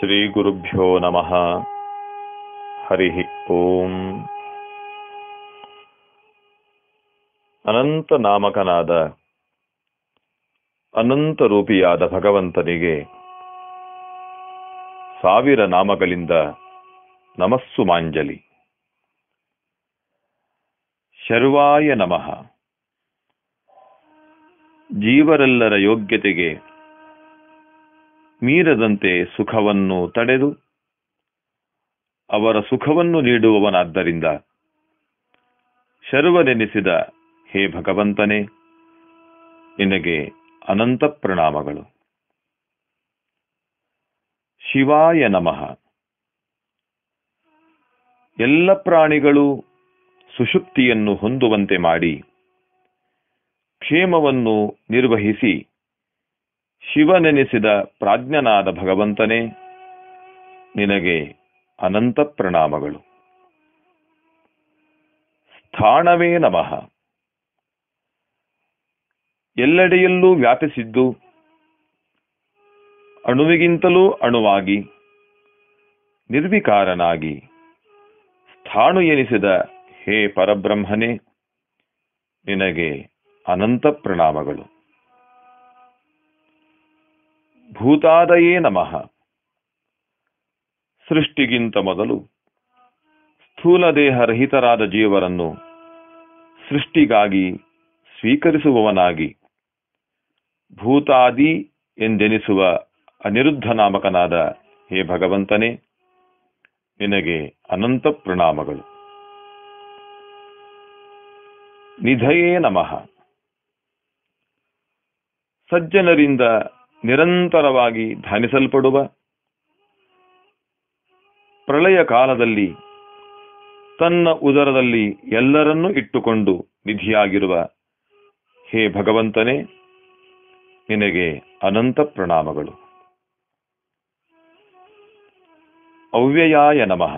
ಶ್ರೀ ಗುರುಭ್ಯೋ ನಮಃ. ಹರಿ ಓಂ. ಅನಂತ ನಾಮಕನಾದ ಅನಂತ ರೂಪಿಯಾದ ಭಗವಂತನಿಗೆ ಸಾವಿರ ನಾಮಗಳಿಂದ ನಮಸ್ಸು ಮಾಂಜಲಿ. ಶರ್ವಾಯ ನಮಃ. ಜೀವರೆಲ್ಲರ ಯೋಗ್ಯತೆಗೆ ಮೀರದಂತೆ ಸುಖವನ್ನು ತಡೆದು ಅವರ ಸುಖವನ್ನು ನೀಡುವವನಾದ್ದರಿಂದ ಶರ್ವನೆನಿಸಿದ ಹೇ ಭಗವಂತನೇ, ನಿನಗೆ ಅನಂತ ಪ್ರಣಾಮಗಳು. ಶಿವಾಯ ನಮಃ. ಎಲ್ಲ ಪ್ರಾಣಿಗಳು ಸುಷುಪ್ತಿಯನ್ನು ಹೊಂದುವಂತೆ ಮಾಡಿ ಕ್ಷೇಮವನ್ನು ನಿರ್ವಹಿಸಿ ಶಿವನೆನಿಸಿದ ಪ್ರಾಜ್ಞನಾದ ಭಗವಂತನೇ, ನಿನಗೆ ಅನಂತ ಪ್ರಣಾಮಗಳು. ಸ್ಥಾಣವೇ ನಮಃ. ಎಲ್ಲೆಡೆಯಲ್ಲೂ ವ್ಯಾಪಿಸಿದ್ದು ಅಣುವಿಗಿಂತಲೂ ಅಣುವಾಗಿ ನಿರ್ವಿಕಾರನಾಗಿ ಸ್ಥಾಣು ಎನಿಸಿದ ಹೇ ಪರಬ್ರಹ್ಮನೇ, ನಿನಗೆ ಅನಂತ ಪ್ರಣಾಮಗಳು. ಭೂತಾದಯೇ ನಮಃ. ಸೃಷ್ಟಿಗಿಂತ ಮೊದಲು ಸ್ಥೂಲ ದೇಹರಹಿತರಾದ ಜೀವರನ್ನು ಸೃಷ್ಟಿಗಾಗಿ ಸ್ವೀಕರಿಸುವವನಾಗಿ ಭೂತಾದಿ ಎಂದೆನಿಸುವ ಅನಿರುದ್ಧ ನಾಮಕನಾದ ಹೇ ಭಗವಂತನೇ, ನಿನಗೆ ಅನಂತ ಪ್ರಣಾಮಗಳು. ನಿಧಯೇ ನಮಃ. ಸಜ್ಜನರಿಂದ ನಿರಂತರವಾಗಿ ಧ್ಯಾನಿಸಲ್ಪಡುವ, ಪ್ರಳಯ ಕಾಲದಲ್ಲಿ ತನ್ನ ಉದರದಲ್ಲಿ ಎಲ್ಲರನ್ನೂ ಇಟ್ಟುಕೊಂಡು ನಿಧಿಯಾಗಿರುವ ಹೇ ಭಗವಂತನೇ, ನಿನಗೆ ಅನಂತ ಪ್ರಣಾಮಗಳು. ಅವ್ಯಯಾಯ ನಮಃ.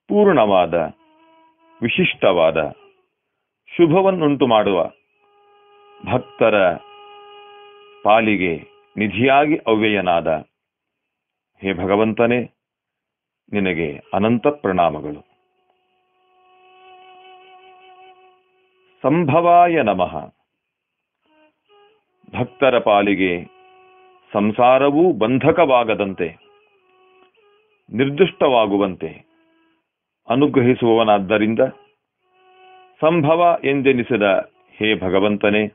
ಪೂರ್ಣವಾದ ವಿಶಿಷ್ಟವಾದ ಶುಭವನ್ನುಂಟು ಮಾಡುವ ಭಕ್ತರ ಪಾಲಿಗೆ ನಿಧಿಯಾಗಿ ಅವ್ಯಯನಾದ ಹೇ ಭಗವಂತನೇ, ನಿನಗೆ ಅನಂತ ಪ್ರಣಾಮಗಳು. ಸಂಭವಾಯ ನಮಃ. ಭಕ್ತರ ಪಾಲಿಗೆ ಸಂಸಾರವೂ ಬಂಧಕವಾಗದಂತೆ ನಿರ್ದುಷ್ಟವಾಗುವಂತೆ ಅನುಗ್ರಹಿಸುವವನಾದ್ದರಿಂದ ಸಂಭವ ಎಂದೆನಿಸಿದ ಹೇ ಭಗವಂತನೇ,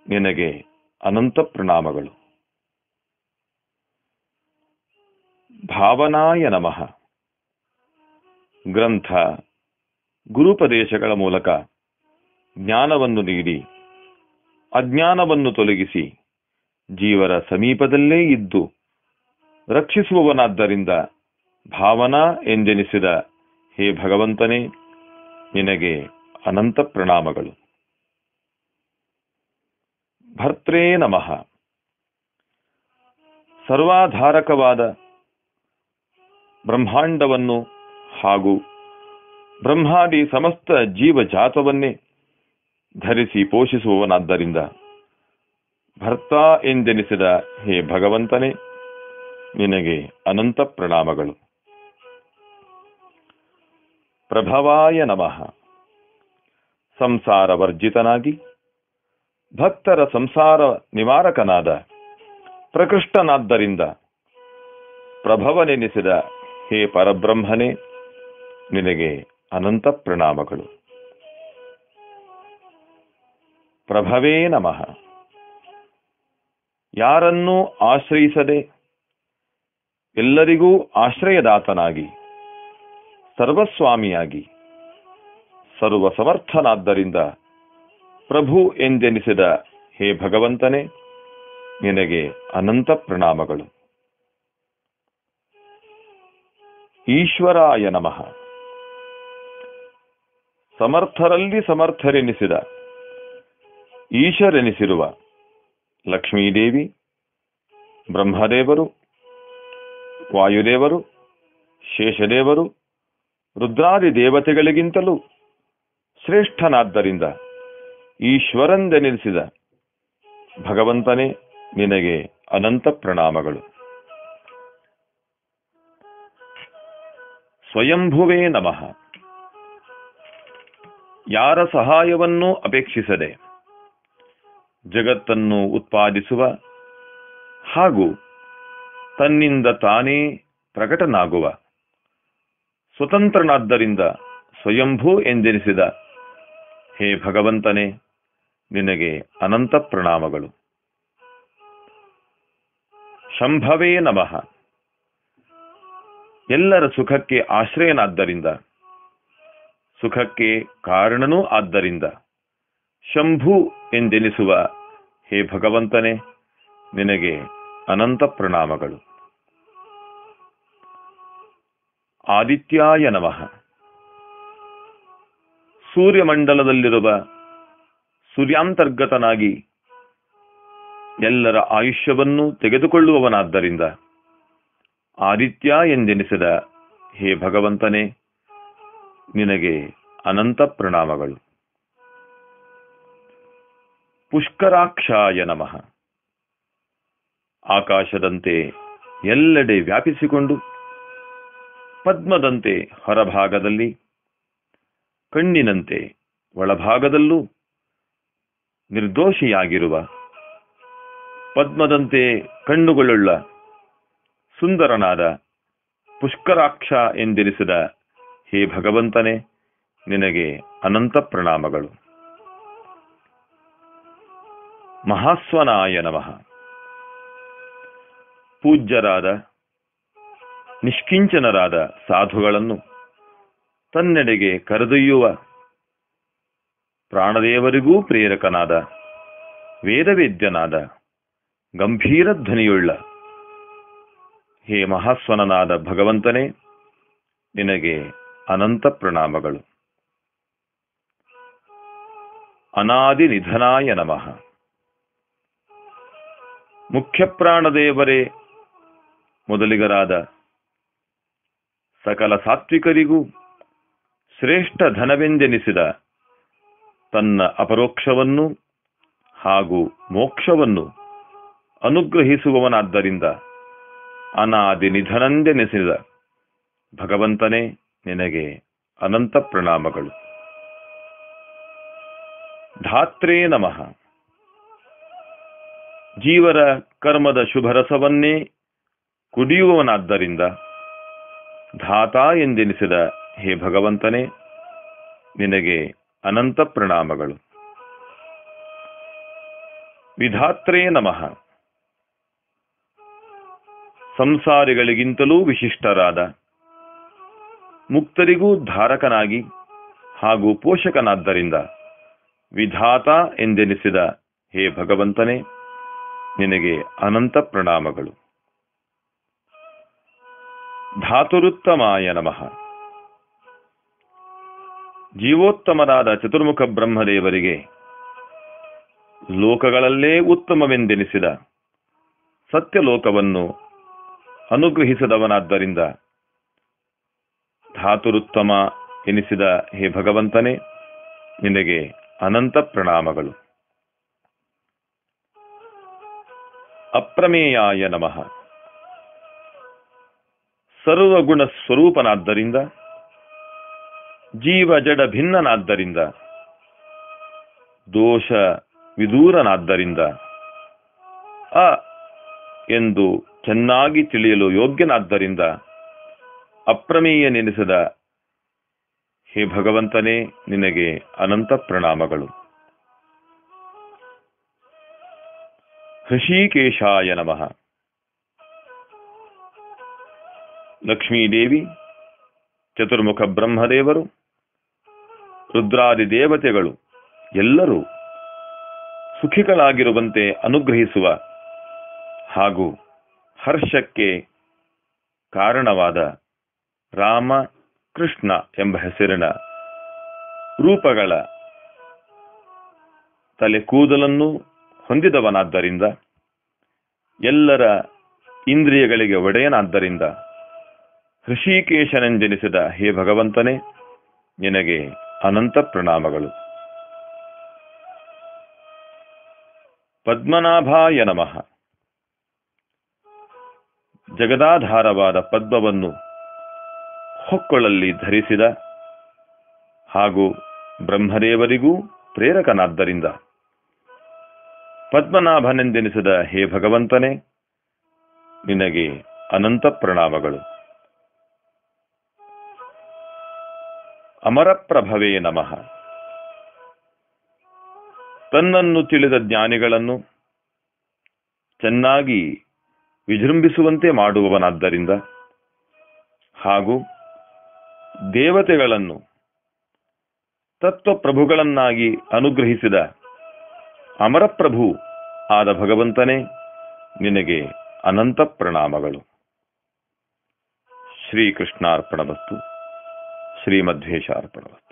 ನಿನಗೆ ಅನಂತ ಪ್ರಣಾಮಗಳು. ಭಾವನಾಯ ನಮಃ. ಗ್ರಂಥ ಗುರುಪದೇಶಗಳ ಮೂಲಕ ಜ್ಞಾನವನ್ನು ನೀಡಿ ಅಜ್ಞಾನವನ್ನು ತೊಲಗಿಸಿ ಜೀವರ ಸಮೀಪದಲ್ಲೇ ಇದ್ದು ರಕ್ಷಿಸುವವನಾದ್ದರಿಂದ ಭಾವನಾ ಎಂದೆನಿಸಿದ ಹೇ ಭಗವಂತನೇ, ನಿನಗೆ ಅನಂತ ಪ್ರಣಾಮಗಳು. ಭರ್ತ್ರೇ ನಮಃ. ಸರ್ವಾಧಾರಕವಾದ ಬ್ರಹ್ಮಾಂಡವನ್ನು ಹಾಗೂ ಬ್ರಹ್ಮಾದಿ ಸಮಸ್ತ ಜೀವಜಾತವನ್ನೇ ಧರಿಸಿ ಪೋಷಿಸುವವನಾದ್ದರಿಂದ ಭರ್ತ ಎಂದೆನಿಸಿದ ಹೇ ಭಗವಂತನೇ, ನಿನಗೆ ಅನಂತ ಪ್ರಣಾಮಗಳು. ಪ್ರಭವಾಯ ನಮಃ. ಸಂಸಾರ ವರ್ಜಿತನಾಗಿ ಭಕ್ತರ ಸಂಸಾರ ನಿವಾರಕನಾದ ಪ್ರಕೃಷ್ಟನಾದ್ದರಿಂದ ಪ್ರಭವನೆನಿಸಿದ ಹೇ ಪರಬ್ರಹ್ಮನೇ, ನಿನಗೆ ಅನಂತ ಪ್ರಣಾಮಗಳು. ಪ್ರಭವೇ ನಮಃ. ಯಾರನ್ನೂ ಆಶ್ರಯಿಸದೆ ಎಲ್ಲರಿಗೂ ಆಶ್ರಯದಾತನಾಗಿ ಸರ್ವಸ್ವಾಮಿಯಾಗಿ ಸರ್ವಸಮರ್ಥನಾದ್ದರಿಂದ ಪ್ರಭು ಎಂದೆನಿಸಿದ ಹೇ ಭಗವಂತನೇ, ನಿನಗೆ ಅನಂತ ಪ್ರಣಾಮಗಳು. ಈಶ್ವರಾಯ ನಮಃ. ಸಮರ್ಥರಲ್ಲಿ ಸಮರ್ಥರೆನಿಸಿದ ಈಶರೆನಿಸಿರುವ ಲಕ್ಷ್ಮೀದೇವಿ, ಬ್ರಹ್ಮದೇವರು, ವಾಯುದೇವರು, ಶೇಷದೇವರು, ರುದ್ರಾದಿ ದೇವತೆಗಳಿಗಿಂತಲೂ ಶ್ರೇಷ್ಠನಾದ್ದರಿಂದ ಈಶ್ವರಂದೆನಿಸಿದ ಭಗವಂತನೇ, ನಿನಗೆ ಅನಂತ ಪ್ರಣಾಮಗಳು. ಸ್ವಯಂಭುವೇ ನಮಃ. ಯಾರ ಸಹಾಯವನ್ನೂ ಅಪೇಕ್ಷಿಸದೆ ಜಗತ್ತನ್ನು ಉತ್ಪಾದಿಸುವ ಹಾಗೂ ತನ್ನಿಂದ ತಾನೇ ಪ್ರಕಟನಾಗುವ ಸ್ವತಂತ್ರನಾದ್ದರಿಂದ ಸ್ವಯಂಭೂ ಎಂದೆನಿಸಿದ ಹೇ ಭಗವಂತನೇ, ನಿನಗೆ ಅನಂತ ಪ್ರಣಾಮಗಳು. ಶಂಭವೇ ನಮಃ. ಎಲ್ಲರ ಸುಖಕ್ಕೆ ಆಶ್ರಯನಾದ್ದರಿಂದ, ಸುಖಕ್ಕೆ ಕಾರಣನೂ ಆದ್ದರಿಂದ ಶಂಭು ಎಂದೆನಿಸುವ ಹೇ ಭಗವಂತನೇ, ನಿನಗೆ ಅನಂತ ಪ್ರಣಾಮಗಳು. ಆದಿತ್ಯಾಯ ನಮಃ. ಸೂರ್ಯಮಂಡಲದಲ್ಲಿರುವ ಸೂರ್ಯಾಂತರ್ಗತನಾಗಿ ಎಲ್ಲರ ಆಯುಷ್ಯವನ್ನು ತೆಗೆದುಕೊಳ್ಳುವವನಾದ್ದರಿಂದ ಆದಿತ್ಯ ಎಂದೆನಿಸಿದ ಹೇ ಭಗವಂತನೇ, ನಿನಗೆ ಅನಂತ ಪ್ರಣಾಮಗಳು. ಪುಷ್ಕರಾಕ್ಷಾಯ ನಮಃ. ಆಕಾಶದಂತೆ ಎಲ್ಲೆಡೆ ವ್ಯಾಪಿಸಿಕೊಂಡು ಪದ್ಮದಂತೆ ಹೊರಭಾಗದಲ್ಲಿ, ಕಣ್ಣಿನಂತೆ ಒಳಭಾಗದಲ್ಲೂ ನಿರ್ದೋಷಿಯಾಗಿರುವ, ಪದ್ಮದಂತೆ ಕಣ್ಣುಗಳುಳ್ಳ ಸುಂದರನಾದ ಪುಷ್ಕರಾಕ್ಷ ಎಂದೆನಿಸಿದ ಹೇ ಭಗವಂತನೇ, ನಿನಗೆ ಅನಂತ ಪ್ರಣಾಮಗಳು. ಮಹಾಸ್ವನಾಯ ನಮಃ. ಪೂಜ್ಯರಾದ ನಿಷ್ಕಿಂಚನರಾದ ಸಾಧುಗಳನ್ನು ತನ್ನೆಡೆಗೆ ಕರೆದೊಯ್ಯುವ, ಪ್ರಾಣದೇವರಿಗೂ ಪ್ರೇರಕನಾದ, ವೇದವೇದ್ಯನಾದ, ಗಂಭೀರ ಧ್ವನಿಯುಳ್ಳ ಹೇ ಮಹಾಸ್ವನನಾದ ಭಗವಂತನೇ, ನಿನಗೆ ಅನಂತ ಪ್ರಣಾಮಗಳು. ಅನಾದಿ ನಿಧನಾಯ ನಮಃ. ಮುಖ್ಯ ಪ್ರಾಣದೇವರೇ ಮೊದಲಿಗರಾದ ಸಕಲ ಸಾತ್ವಿಕರಿಗೂ ಶ್ರೇಷ್ಠ ಧನವೆಂದೆನಿಸಿದ ತನ್ನ ಅಪರೋಕ್ಷವನ್ನು ಹಾಗೂ ಮೋಕ್ಷವನ್ನು ಅನುಗ್ರಹಿಸುವವನಾದ್ದರಿಂದ ಅನಾದಿ ನಿಧನಂದೆನಿಸಿದ ಭಗವಂತನೇ, ನಿನಗೆ ಅನಂತ ಪ್ರಣಾಮಗಳು. ಧಾತ್ರೇ ನಮಃ. ಜೀವರ ಕರ್ಮದ ಶುಭರಸವನ್ನೇ ಕುಡಿಯುವವನಾದ್ದರಿಂದ ಧಾತ ಎಂದೆನಿಸಿದ ಹೇ ಭಗವಂತನೇ, ನಿನಗೆ ಅನಂತ ಪ್ರಣಾಮಗಳು. ವಿಧಾತ್ರೇ ನಮಃ. ಸಂಸಾರಿಗಳಿಗಿಂತಲೂ ವಿಶಿಷ್ಟರಾದ, ಮುಕ್ತರಿಗೂ ಧಾರಕನಾಗಿ ಹಾಗೂ ಪೋಷಕನಾದ್ದರಿಂದ ವಿಧಾತ ಎಂದೆನಿಸಿದ ಹೇ ಭಗವಂತನೇ, ನಿನಗೆ ಅನಂತ ಪ್ರಣಾಮಗಳು. ಧಾತುರುತ್ತಮಾಯ ನಮಃ. ಜೀವೋತ್ತಮರಾದ ಚತುರ್ಮುಖ ಬ್ರಹ್ಮದೇವರಿಗೆ ಲೋಕಗಳಲ್ಲೇ ಉತ್ತಮವೆಂದೆನಿಸಿದ ಸತ್ಯಲೋಕವನ್ನು ಅನುಗ್ರಹಿಸಿದವನಾದ್ದರಿಂದ ಧಾತುರುತ್ತಮ ಎನಿಸಿದ ಹೇ ಭಗವಂತನೇ, ನಿನಗೆ ಅನಂತ ಪ್ರಣಾಮಗಳು. ಅಪ್ರಮೇಯಾಯ ನಮಃ. ಸರ್ವಗುಣ ಸ್ವರೂಪನಾದ್ದರಿಂದ, ಜೀವ ಜಡ ಭಿನ್ನನಾದ್ದರಿಂದ, ದೋಷ ವಿದೂರನಾದ್ದರಿಂದ, ಅ ಎಂದು ಚೆನ್ನಾಗಿ ತಿಳಿಯಲು ಯೋಗ್ಯನಾದ್ದರಿಂದ ಅಪ್ರಮೇಯನೆನಿಸಿದ ಹೇ ಭಗವಂತನೇ, ನಿನಗೆ ಅನಂತ ಪ್ರಣಾಮಗಳು. ಹೃಷಿಕೇಶಾಯ ನಮಃ. ಲಕ್ಷ್ಮೀದೇವಿ, ಚತುರ್ಮುಖ ಬ್ರಹ್ಮದೇವರು, ರುದ್ರಾದಿ ದೇವತೆಗಳು ಎಲ್ಲರೂ ಸುಖಿಗಳಾಗಿರುವಂತೆ ಅನುಗ್ರಹಿಸುವ ಹಾಗೂ ಹರ್ಷಕ್ಕೆ ಕಾರಣವಾದ ರಾಮ, ಕೃಷ್ಣ ಎಂಬ ಹೆಸರಿನ ರೂಪಗಳ ತಲೆ ಕೂದಲನ್ನು ಹೊಂದಿದವನಾದ್ದರಿಂದ, ಎಲ್ಲರ ಇಂದ್ರಿಯಗಳಿಗೆ ಒಡೆಯನಾದ್ದರಿಂದ ಹೃಷಿಕೇಶನೆಂದೆನಿಸಿದ ಹೇ ಭಗವಂತನೇ, ನಿನಗೆ ಅನಂತ ಪ್ರಣಾಮಗಳು. ಪದ್ಮನಾಭಾಯ ನಮಃ. ಜಗದಾಧಾರವಾದ ಪದ್ಮವನ್ನು ಹೊಕ್ಕಳಲ್ಲಿ ಧರಿಸಿದ ಹಾಗೂ ಬ್ರಹ್ಮದೇವರಿಗೂ ಪ್ರೇರಕನಾದ್ದರಿಂದ ಪದ್ಮನಾಭನೆಂದೆನಿಸಿದ ಹೇ ಭಗವಂತನೇ, ನಿನಗೆ ಅನಂತ ಪ್ರಣಾಮಗಳು. ಅಮರಪ್ರಭವೇ ನಮಃ. ತನ್ನನ್ನು ತಿಳಿದ ಜ್ಞಾನಿಗಳನ್ನು ಚೆನ್ನಾಗಿ ವಿಜೃಂಭಿಸುವಂತೆ ಮಾಡುವವನಾದ್ದರಿಂದ ಹಾಗೂ ದೇವತೆಗಳನ್ನು ತತ್ವಪ್ರಭುಗಳನ್ನಾಗಿ ಅನುಗ್ರಹಿಸಿದ ಅಮರಪ್ರಭು ಆದ ಭಗವಂತನೇ, ನಿನಗೆ ಅನಂತ ಪ್ರಣಾಮಗಳು. ಶ್ರೀಕೃಷ್ಣಾರ್ಪಣಮಸ್ತು. ಶ್ರೀಮಧ್ವೇಶಾರ್ಪಣಮಸ್ತು.